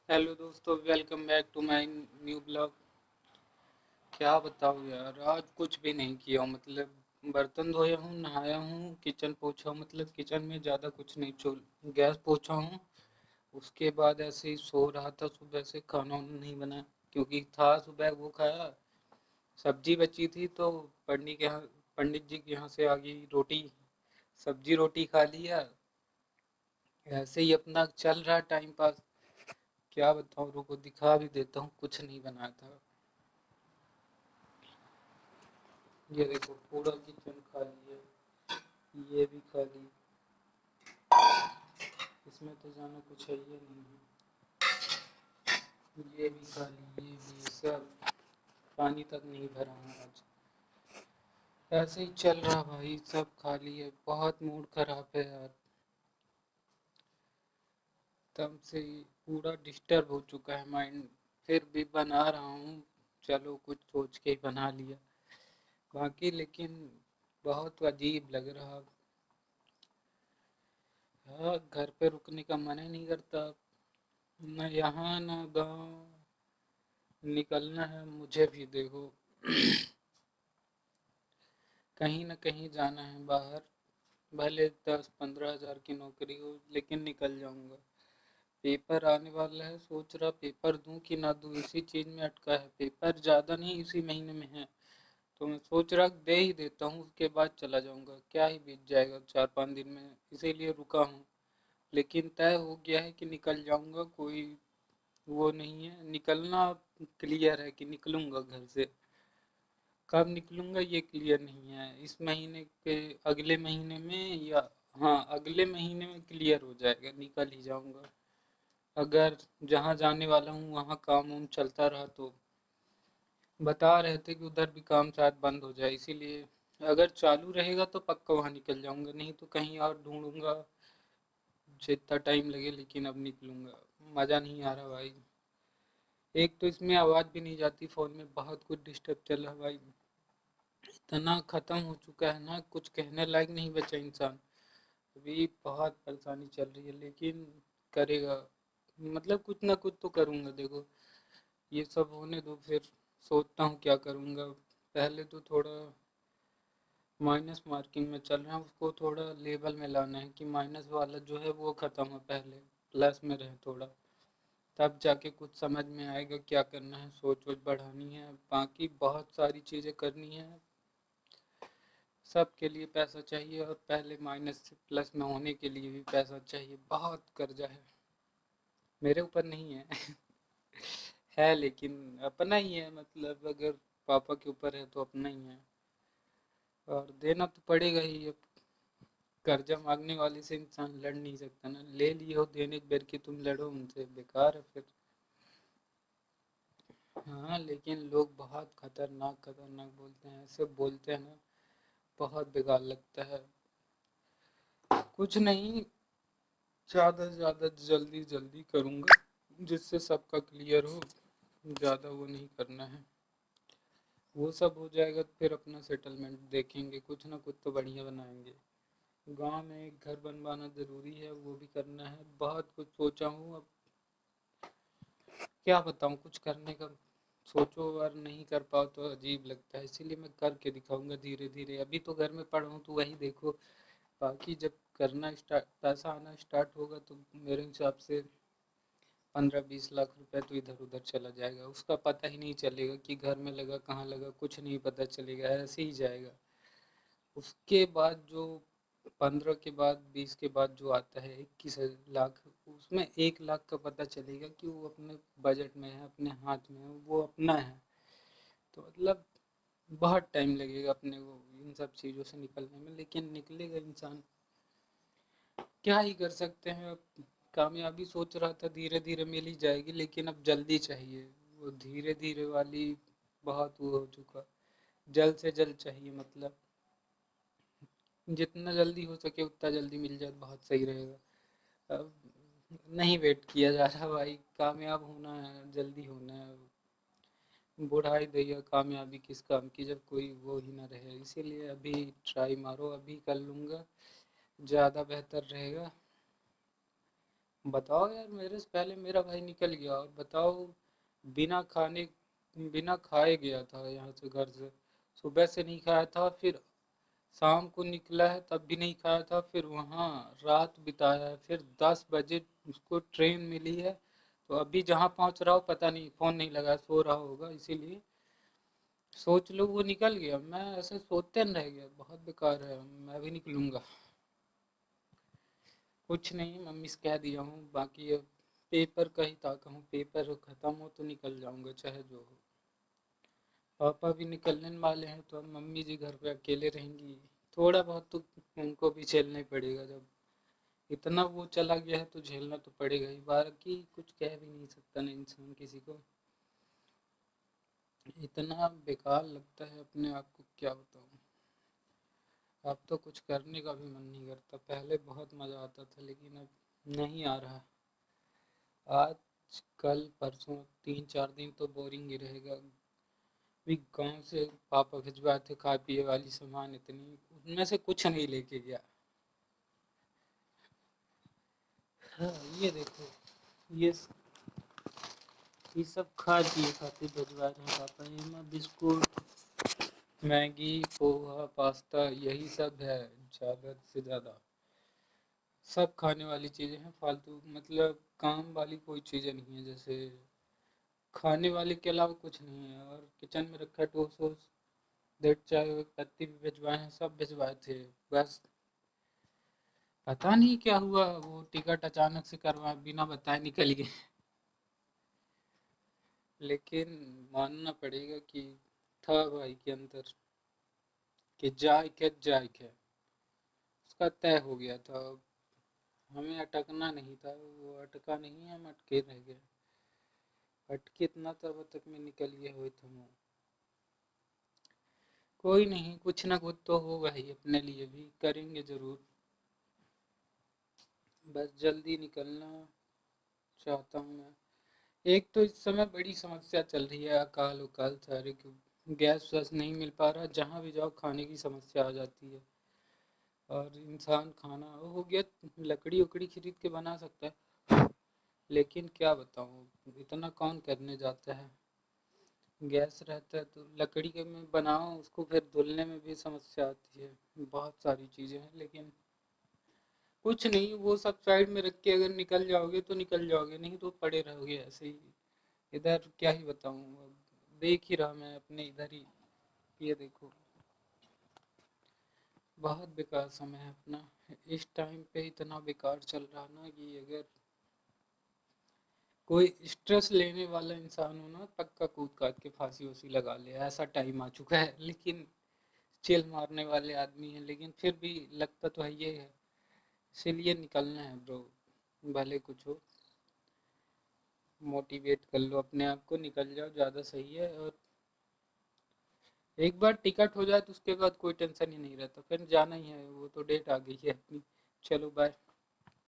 Hello दोस्तों, welcome back to my new blog. क्या बताऊँ यार, आज कुछ भी नहीं किया हूँ। बर्तन धोया हूँ, नहाया हूँ, किचन पोछा हूँ। किचन में ज़्यादा कुछ नहीं, चूल गैस पोछा हूँ। उसके बाद ऐसे ही सो रहा था, सुबह से खाना वाना नहीं बना क्योंकि था सुबह वो खाया। सब्जी बची थी तो पंडित जी के यहाँ से आ गई रोटी, सब्जी रोटी खा लिया। ऐसे ही अपना चल रहा टाइम पास। क्या बताऊँ, रुको दिखा भी देता हूँ, कुछ नहीं बनाया था। ये देखो, पूरा किचन खाली है, ये भी खाली। इसमें तो जाना कुछ है ही नहीं है। ये भी खाली, ये भी सब। पानी तक नहीं भरा हूँ आज। ऐसे ही चल रहा भाई, सब खाली है। बहुत मूड खराब है यार, तब से ही पूरा डिस्टर्ब हो चुका है माइंड। फिर भी बना रहा हूँ, चलो कुछ सोच के ही बना लिया। बाकी लेकिन बहुत अजीब लग रहा। हाँ, घर पे रुकने का मन ही नहीं करता। न यहाँ न गाँव, निकलना है मुझे भी। देखो, कहीं न कहीं जाना है बाहर। भले 10-15 हज़ार की नौकरी हो, लेकिन निकल जाऊंगा। पेपर आने वाला है, सोच रहा पेपर दूं कि ना दूं, इसी चीज में अटका है। पेपर ज़्यादा नहीं, इसी महीने में है, तो मैं सोच रहा दे ही देता हूँ, उसके बाद चला जाऊंगा। क्या ही बीत जाएगा 4-5 दिन में, इसीलिए रुका हूँ। लेकिन तय हो गया है कि निकल जाऊंगा। कोई वो नहीं है, निकलना क्लियर है कि निकलूंगा घर से। कब निकलूंगा ये क्लियर नहीं है, इस महीने के अगले महीने में, या हाँ अगले महीने में क्लियर हो जाएगा, निकल ही जाऊंगा। अगर जहाँ जाने वाला हूँ वहाँ काम वाम चलता रहा तो बता रहे थे कि उधर भी काम शायद बंद हो जाए, इसीलिए अगर चालू रहेगा तो पक्का वहाँ निकल जाऊंगा, नहीं तो कहीं और ढूंढूंगा। जितना टाइम लगे, लेकिन अब निकलूंगा। मज़ा नहीं आ रहा भाई। एक तो इसमें आवाज़ भी नहीं जाती फ़ोन में, बहुत कुछ डिस्टर्ब चल रहा भाई। इतना ख़त्म हो चुका है ना, कुछ कहने लायक नहीं बचा इंसान। अभी बहुत परेशानी चल रही है, लेकिन करेगा। कुछ ना कुछ तो करूँगा। देखो, ये सब होने दो, फिर सोचता हूँ क्या करूँगा। पहले तो थोड़ा माइनस मार्किंग में चल रहा है, उसको थोड़ा लेवल में लाना है कि माइनस वाला जो है वो ख़त्म हो, पहले प्लस में रहे थोड़ा। तब जाके कुछ समझ में आएगा क्या करना है, सोच वोच बढ़ानी है। बाकी बहुत सारी चीज़ें करनी है। सब के लिए पैसा चाहिए, और पहले माइनस से प्लस में होने के लिए भी पैसा चाहिए। बहुत कर्जा है, मेरे ऊपर नहीं है। है लेकिन अपना ही है, अगर पापा के ऊपर है तो अपना ही है, और देना तो पड़ेगा ही। अब कर्जा मांगने वाले से इंसान लड़ नहीं सकता ना, ले लिए हो देने के बेर की तुम लड़ो उनसे, बेकार है फिर। हाँ, लेकिन लोग बहुत खतरनाक खतरनाक बोलते हैं, ऐसे बोलते हैं ना, बहुत बेकार लगता है। कुछ नहीं, ज़्यादा से ज़्यादा जल्दी जल्दी करूँगा, जिससे सबका क्लियर हो। ज़्यादा वो नहीं करना है। वो सब हो जाएगा तो फिर अपना सेटलमेंट देखेंगे, कुछ ना कुछ तो बढ़िया बनाएंगे। गांव में एक घर बनवाना ज़रूरी है, वो भी करना है। बहुत कुछ सोचा हूँ, अब क्या बताऊँ, कुछ करने का सोचो और नहीं कर पाओ तो अजीब लगता है, इसीलिए मैं करके दिखाऊंगा धीरे धीरे। अभी तो घर में पड़ा हूँ तो वही देखो। बाकी जब करना स्टार्ट, पैसा आना स्टार्ट होगा तो मेरे हिसाब से 15-20 लाख रुपए तो इधर उधर चला जाएगा, उसका पता ही नहीं चलेगा कि घर में लगा कहाँ लगा, कुछ नहीं पता चलेगा, ऐसे ही जाएगा। उसके बाद जो 15 के बाद 20 के बाद जो आता है 21 लाख, उसमें 1 लाख का पता चलेगा कि वो अपने बजट में है, अपने हाथ में है, वो अपना है। तो बहुत टाइम लगेगा अपने को इन सब चीज़ों से निकलने में, लेकिन निकलेगा इंसान। क्या ही कर सकते हैं अब। कामयाबी सोच रहा था धीरे धीरे मिल ही जाएगी, लेकिन अब जल्दी चाहिए। वो धीरे धीरे वाली बहुत वो हो चुका। जल्द से जल्द चाहिए, जितना जल्दी हो सके उतना जल्दी मिल जाए तो बहुत सही रहेगा। अब नहीं वेट किया जा रहा भाई, कामयाब होना है, जल्दी होना है। बुढ़ाई दैया कामयाबी किस काम की जब कोई वो ही ना रहे, इसीलिए अभी ट्राई मारो, अभी कर लूँगा, ज़्यादा बेहतर रहेगा। बताओ यार, मेरे से पहले मेरा भाई निकल गया, और बताओ बिना खाने बिना खाए गया था यहाँ से, घर से सुबह से नहीं खाया था, फिर शाम को निकला है तब भी नहीं खाया था, फिर वहाँ रात बिताया है, फिर 10 बजे उसको ट्रेन मिली है। तो अभी जहाँ पहुँच रहा हो पता नहीं, फ़ोन नहीं लगा, सो रहा होगा, इसीलिए सोच लो वो निकल गया, मैं ऐसे सोते न रह गया। बहुत बेकार है, मैं भी निकलूंगा। कुछ नहीं, मम्मी से कह दिया हूँ, बाकी अब पेपर का ही ताका हूँ, पेपर ख़त्म हो तो निकल जाऊंगा चाहे जो हो। पापा भी निकलने वाले हैं, तो अब मम्मी जी घर पे अकेले रहेंगी। थोड़ा बहुत तो उनको भी झेलना ही पड़ेगा, जब इतना वो चला गया है तो झेलना तो पड़ेगा ही, बाकी कुछ कह भी नहीं सकता ना इंसान किसी को। इतना बेकार लगता है अपने आप को, क्या बताऊँ। अब तो कुछ करने का भी मन नहीं करता, पहले बहुत मज़ा आता था लेकिन अब नहीं आ रहा। आज कल परसों 3 4 दिन तो बोरिंग ही रहेगा। भी गांव से पापा भिजवाए थे खाए पिए वाली सामान, इतनी उनमें से कुछ नहीं लेके गया। हाँ, ये देखो, ये ये सब खाए पिए खातिर भिजवाए थे पापा, ये ना बिस्कुट, मैगी, पोहा, पास्ता, यही सब है। ज़्यादा से ज़्यादा सब खाने वाली चीज़ें हैं, फालतू मतलब काम वाली कोई चीज़ें नहीं है, जैसे खाने वाले के अलावा कुछ नहीं है। और किचन में रखा टोस्ट वोस्ट, डेढ़ चाय पत्ती भी भिजवाए हैं, सब भिजवाए थे। बस पता नहीं क्या हुआ, वो टिकट अचानक से करवा बिना बताए निकल गए। लेकिन मानना पड़ेगा कि था भाई के अंदर कि जाए क्या उसका तय हो गया था। हमें अटकना नहीं था, वो अटका नहीं, हम अटके रह गए। अटके इतना तब तक में निकल गए हुए थे हम। कोई नहीं, कुछ ना कुछ तो होगा ही, अपने लिए भी करेंगे जरूर। बस जल्दी निकलना चाहता हूँ मैं। एक तो इस समय बड़ी समस्या चल रही है, अकाल उकाल सारे की, गैस वैस नहीं मिल पा रहा, जहाँ भी जाओ खाने की समस्या आ जाती है। और इंसान खाना हो गया, लकड़ी उकड़ी खरीद के बना सकता है, लेकिन क्या बताऊँ, इतना कौन करने जाता है। गैस रहता है तो लकड़ी के में बनाओ, उसको फिर धुलने में भी समस्या आती है। बहुत सारी चीज़ें हैं, लेकिन कुछ नहीं, वो सब साइड में रख के अगर निकल जाओगे तो निकल जाओगे, नहीं तो पड़े रहोगे ऐसे ही। इधर क्या ही बताऊँ, अब देख ही रहा मैं अपने इधर ही, ये देखो, बहुत बेकार समय है अपना। इस टाइम पे इतना बेकार चल रहा ना कि अगर कोई स्ट्रेस लेने वाला इंसान हो ना, पक्का कूद काट के फांसी उसी लगा ले, ऐसा टाइम आ चुका है। लेकिन चिल मारने वाले आदमी हैं, लेकिन फिर भी लगता तो है ये है, इसीलिए निकलना है ब्रो, भले कुछ हो। मोटिवेट कर लो अपने आप को, निकल जाओ, ज़्यादा सही है। और एक बार टिकट हो जाए तो उसके बाद कोई टेंशन ही नहीं रहता, फिर जाना ही है, वो तो डेट आ गई है अपनी। चलो बाय।